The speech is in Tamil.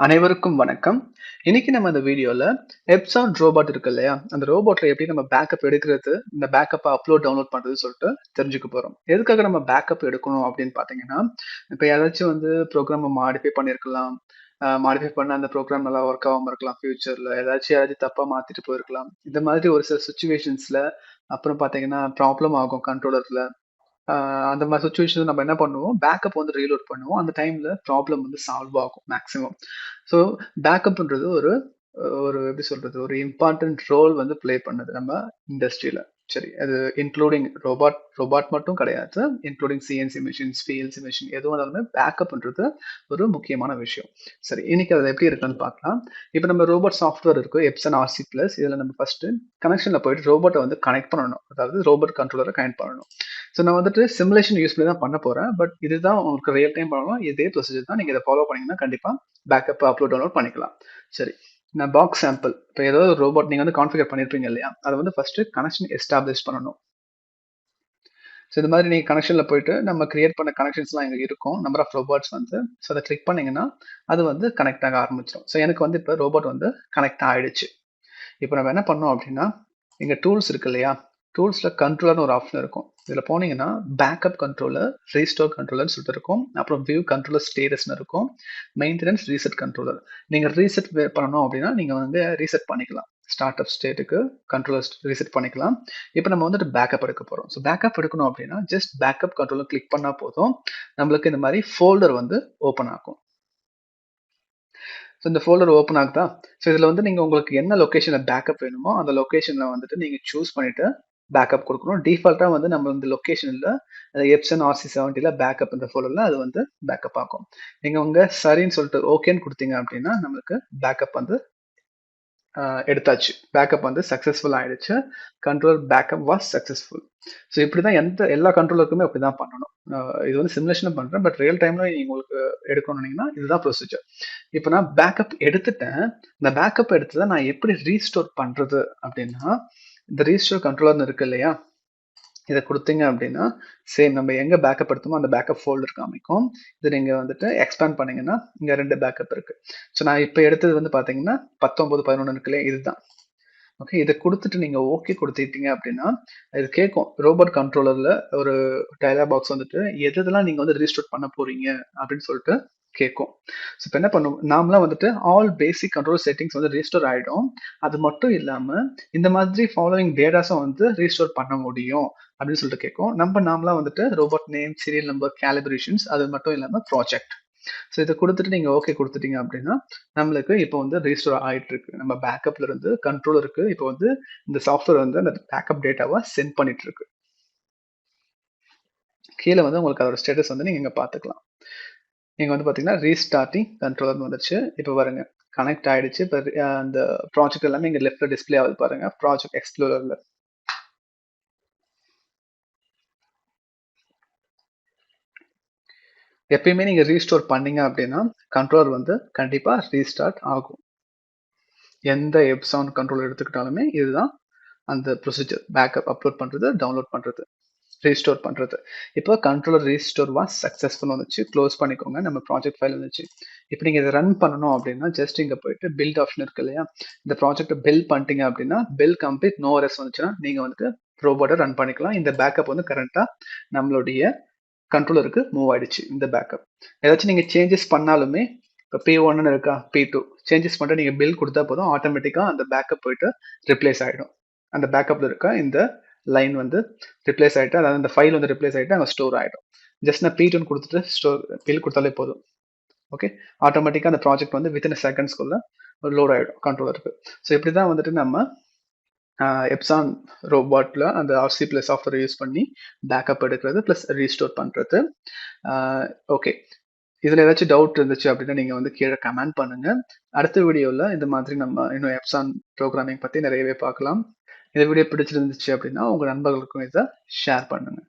அனைவருக்கும் வணக்கம். இன்னைக்கு நம்ம இந்த வீடியோல எப்சான் ரோபோட் இருக்கு இல்லையா? அந்த ரோபோட்ல எப்படி நம்ம பேக்கப் எடுக்கிறது, இந்த பேக்கப்ப அப்லோட், டவுன்லோட் பண்றதுன்னு சொல்லிட்டு தெரிஞ்சுக்க போறோம். எதுக்காக நம்ம பேக்கப் எடுக்கணும் அப்படின்னு பார்த்தீங்கன்னா, இப்ப யாராச்சும் வந்து ப்ரோகிராம மாடிஃபை பண்ணியிருக்கலாம். மாடிஃபை பண்ண அந்த ப்ரோகிராம் நல்லா ஒர்க் ஆகாம இருக்கலாம் ஃபியூச்சர்ல. யாராச்சும் தப்பா மாத்திட்டு போயிருக்கலாம். இந்த மாதிரி ஒரு சில சிச்சுவேஷன்ஸ்ல அப்புறம் பார்த்தீங்கன்னா, ப்ராப்ளம் ஆகும் கண்ட்ரோலர்ல. ஆ அந்த மாரி சிச்சுவேஷன்ல நம்ம என்ன பண்ணுவோம், பேக்கப் வந்து ரீலோட் பண்ணுவோம். அந்த டைம்ல ப்ராப்ளம் வந்து சால்வ் ஆகும் மேக்ஸிமம். ஸோ பேக்கப்ன்றது ஒரு ஒரு எப்படி சொல்றது? ஒரு இம்பார்ட்டன்ட் ரோல் வந்து ப்ளே பண்ணுது நம்ம இண்டஸ்ட்ரியில. சரி. அது இன்க்ளூடிங் ரோபாட் மட்டும் கிடையாது. Including CNC machines, PLC machine எதுவா இருந்தாலுமே பேக்கப்ன்றது ஒரு முக்கியமான விஷயம். சரி. இன்னைக்கு அது எப்படி இருக்குன்னு பார்க்கலாம். இப்ப நம்ம ரோபோட் சாஃப்ட்வேர் இருக்கு. Epson RC plus. இதுல நம்ம ஃபர்ஸ்ட் கனெக்ஷன்ல போயிட்டு ரோபோட்ட வந்து கனெக்ட் பண்ணணும். அதாவது ரோபோட் கண்ட்ரோலர கனெக்ட் பண்ணணும். ஸோ நான் வந்துட்டு சிமுலேஷன் யூஸ் பண்ணி தான் பண்ண போறேன். பட் இதுதான் உங்களுக்கு ரியல் டைம் பண்ணணும். இதே ப்ரொசீஜர் தான். நீங்க இத ஃபாலோ பண்ணீங்கன்னா கண்டிப்பா பேக்கப், அப்லோட், டவுன்லோட் பண்ணிக்கலாம். சரி. நான் பாக்ஸ் சாம்பிள். இப்ப ஏதோ ஒரு ரோபோட் நீங்க வந்து கான்ஃபிகர் பண்ணியிருப்பீங்க இல்லையா? அத வந்து ஃபர்ஸ்ட் கனெக்ஷன் எஸ்டாப்ளிஷ் பண்ணணும். ஸோ இந்த மாதிரி நீங்க கனெக்ஷன்ல போயிட்டு நம்ம கிரியேட் பண்ண கனெக்ஷன்ஸ்லாம் இங்க இருக்கும். நம்பர் ஆஃப் ரோபோட்ஸ் வந்து ஸோ அத கிளிக் பண்ணீங்கன்னா, அது வந்து கனெக்ட் ஆக ஆரம்பிச்சுரும். ஸோ எனக்கு வந்து இப்ப ரோபோட் வந்து கனெக்ட் ஆயிடுச்சு. இப்ப நம்ம என்ன பண்ணோம் அப்படின்னா, இங்க டூல்ஸ் இருக்கு இல்லையா? டூல்ஸ்ல கண்ட்ரோலர்னு ஒரு ஆப்ஷன் இருக்கும். இதுல போனீங்கன்னா, பேக்கப் கண்ட்ரோலர், ரீஸ்டோர் கண்ட்ரோலர்னு சொல்லிட்டு இருக்கும். அப்புறம் வியூ கண்ட்ரோலர் ஸ்டேட்டஸ்னு இருக்கும். Maintenance reset controller. நீங்க ரீசெட் பண்ணணும் அப்படின்னா, நீங்க வந்து ரீசெட் பண்ணிக்கலாம். ஸ்டார்ட் அப் ஸ்டேட்டுக்கு கண்ட்ரோலர் ரீசெட் பண்ணிக்கலாம். இப்ப நம்ம வந்துட்டு பேக்கப் எடுக்க போறோம். ஸோ பேக்கப் எடுக்கணும் அப்படின்னா, ஜஸ்ட் பேக்கப் கண்ட்ரோலர் கிளிக் பண்ணா போதும். நம்மளுக்கு இந்த மாரி ஃபோல்டர் வந்து ஓப்பன் ஆகும். ஸோ இந்த ஃபோல்டர் ஓப்பன் ஆகுதா? ஸோ இதுல வந்து நீங்க உங்களுக்கு என்ன லொகேஷன்ல பேக்கப் வேணுமோ, அந்த லொகேஷன்ல வந்துட்டு நீங்க சூஸ் பண்ணிட்டு பேக்கப் குடுக்கணும். டிஃபால்ட்டா வந்து நம்ம இந்த லொகேஷன்ல எப்சன் RC70ல பேக்கப் இந்த ஃபோல்டர்ல அது வந்து பேக்கப் ஆகும். நீங்க உங்க சரின்னு சொல்லிட்டு ஓகேன்னு குடுத்தீங்க அப்படின்னா, நம்மளுக்கு பேக்கப் வந்து எடுத்தாச்சு. பேக்கப் வந்து சக்சஸ்ஃபுல் ஆயிடுச்சு. Control backup was successful. So இப்படிதான் எல்லா கண்ட்ரோலருக்குமே அப்படிதான் பண்ணணும். இது வந்து சிமுலேஷன்ல பண்றேன். பட் ரியல் டைம்ல உங்களுக்கு எடுக்கணும்னீங்கன்னா, இதுதான் ப்ரொசீஜர். இப்ப நான் பேக்கப் எடுத்துட்டேன். இந்த பேக்கப் எடுத்தத நான் எப்படி ரீஸ்டோர் பண்றது அப்படின்னா, இந்த ரீஸ்டோர் கண்ட்ரோலர்ன்னு இருக்கு இல்லையா? இத குடுத்தீங்க அப்படின்னா, சேம் நம்ம எங்க பேக்கப் எடுத்தோமோ அந்த பேக்கப் ஃபோல்டர் காமிக்கும். இத நீங்க வந்துட்டு எக்ஸ்பேண்ட் பண்ணீங்கன்னா, இங்க 2 பேக்கப் இருக்கு. ஸோ நான் இப்ப எடுத்தது வந்து பார்த்தீங்கன்னா, 19, 11 இருக்கு இல்லையா? இதுதான். ஓகே. இத குடுத்துட்டு நீங்க ஓகே குடுத்துட்டீங்க அப்படின்னா, இது கேட்கும். ரோபோட் கண்ட்ரோலர்ல ஒரு டயலாக் பாக்ஸ் வந்துட்டு, எதெல்லாம் நீங்க வந்து ரீஸ்டோர் பண்ண போறீங்க அப்படின்னு சொல்லிட்டு கேட்கும். ஸோ இப்ப என்ன பண்ணும், நார்மலா வந்துட்டு ஆல் பேசிக் கண்ட்ரோல் செட்டிங்ஸ் வந்து ரீஸ்டோர் ஆயிடும். அது மட்டும் இல்லாம, இந்த மாதிரி ஃபாலோயிங் டேட்டாஸும் வந்து ரீஸ்டோர் பண்ண முடியும் அப்படின்னு சொல்லிட்டு கேட்கும். நம்ம நார்மலா வந்துட்டு ரோபோட் நேம், சீரியல் நம்பர், கேலிப்ரேஷன்ஸ் அது மட்டும் இல்லாம ப்ராஜெக்ட். ஸோ இத குடுத்துட்டு நீங்க ஓகே குடுத்துட்டீங்க அப்படின்னா, நம்மளுக்கு இப்போ வந்து ரீஸ்டோர் ஆயிட்டு இருக்கு. நம்ம பேக்கப்ல இருந்து கண்ட்ரோலருக்கு இப்போ வந்து இந்த சாஃப்ட்வேர் வந்து அந்த பேக்கப் டேட்டாவ சென்ட் பண்ணிட்டு இருக்கு. கீழ வந்து உங்களுக்கு அதோட ஸ்டேட்டஸ் வந்து நீங்க இங்க பார்த்துக்கலாம். நீங்க வந்து பார்த்தீங்கன்னா, ரீஸ்டார்ட்டிங் கண்ட்ரோலர்ன்னு வந்துருச்சு. இப்ப பாருங்க. கனெக்ட் ஆயிடுச்சு. இப்ப அந்த ப்ராஜெக்ட் எல்லாமே இங்க லெஃப்ட்ல டிஸ்ப்ளே ஆகுது பாருங்க. ப்ராஜெக்ட் எக்ஸ்ப்ளோரர்ல. எப்பயுமே நீங்க ரீஸ்டோர் பண்ணீங்க அப்படின்னா, கண்ட்ரோலர் வந்து கண்டிப்பா ரீஸ்டார்ட் ஆகும். எந்த எப்சான் கண்ட்ரோலர் எடுத்துக்கிட்டாலுமே இதுதான் அந்த ப்ரொசீஜர். பேக்கப் அப்லோட் பண்றது, டவுன்லோட் பண்றது, ரீஸ்டோர் பண்றது. இப்போ கண்ட்ரோலர் ரீஸ்டோர் வாஸ் சக்சஸ்ஃபுல் வந்துச்சு. க்ளோஸ் பண்ணிக்கோங்க. நம்ம ப்ராஜெக்ட் ஃபைல் வந்துச்சு. இப்போ நீங்க இத ரன் பண்ணணும் அப்படின்னா, ஜஸ்ட் இங்க போயிட்டு பில்ட் ஆப்ஷன் இருக்கு இல்லையா? இந்த ப்ராஜெக்ட்ட பில்ட் பண்ணிட்டீங்க அப்படின்னா, பில் கம்ப்ளீட் நோ எரர்ஸ் வந்துச்சுன்னா, நீங்க வந்துட்டு ரோபோட்ட ரன் பண்ணிக்கலாம். இந்த பேக்கப் வந்து கரண்ட்டா நம்மளுடைய கண்ட்ரோலருக்கு மூவ் ஆயிடுச்சு இந்த பேக்கப். ஏதாச்சும் நீங்க சேஞ்சஸ் பண்ணாலுமே, இப்போ P1ன்னு இருக்கா, P2 சேஞ்சஸ் பண்ணிட்டு நீங்க பில் குடுத்தா போதும். ஆட்டோமேட்டிக்கா அந்த பேக்கப் போயிட்டு ரிப்ளேஸ் ஆயிடும். அந்த பேக்கப்ல இருக்க இந்த லைன் வந்து ரிப்ளேஸ் ஆயிட்டு, அதாவது அந்த ஃபைல் வந்து ரிப்ளேஸ் ஆயிட்டு அங்க ஸ்டோர் ஆயிடும். ஜஸ்ட் நான் P2ன்னு குடுத்துட்டு பில் குடுத்தாலே போதும். ஓகே. ஆட்டோமேட்டிக்கா அந்த ப்ராஜெக்ட் வந்து வித்தின் அ செகண்ட்ஸ்குள்ள லோட் ஆயிடும் கண்ட்ரோலருக்கு. ஸோ இப்படிதான் வந்துட்டு நம்ம எப்சான் ரோபாட்ல அந்த ஆர்சி பிளஸ் சாஃப்ட்வேர் யூஸ் பண்ணி பேக்கப் எடுக்கிறது பிளஸ் ரீஸ்டோர் பண்றது. ஓகே. இதுல ஏதாச்சும் டவுட் இருந்துச்சு அப்படின்னா நீங்க வந்து கீழே கமெண்ட் பண்ணுங்க. அடுத்த வீடியோல இந்த மாதிரி நம்ம இன்னும் எப்சான் ப்ரோக்ராமிங் பத்தி நிறையவே பார்க்கலாம். இந்த வீடியோ பிடிச்சிருந்துச்சு அப்படின்னா உங்க நண்பர்களுக்கும் இதை ஷேர் பண்ணுங்க.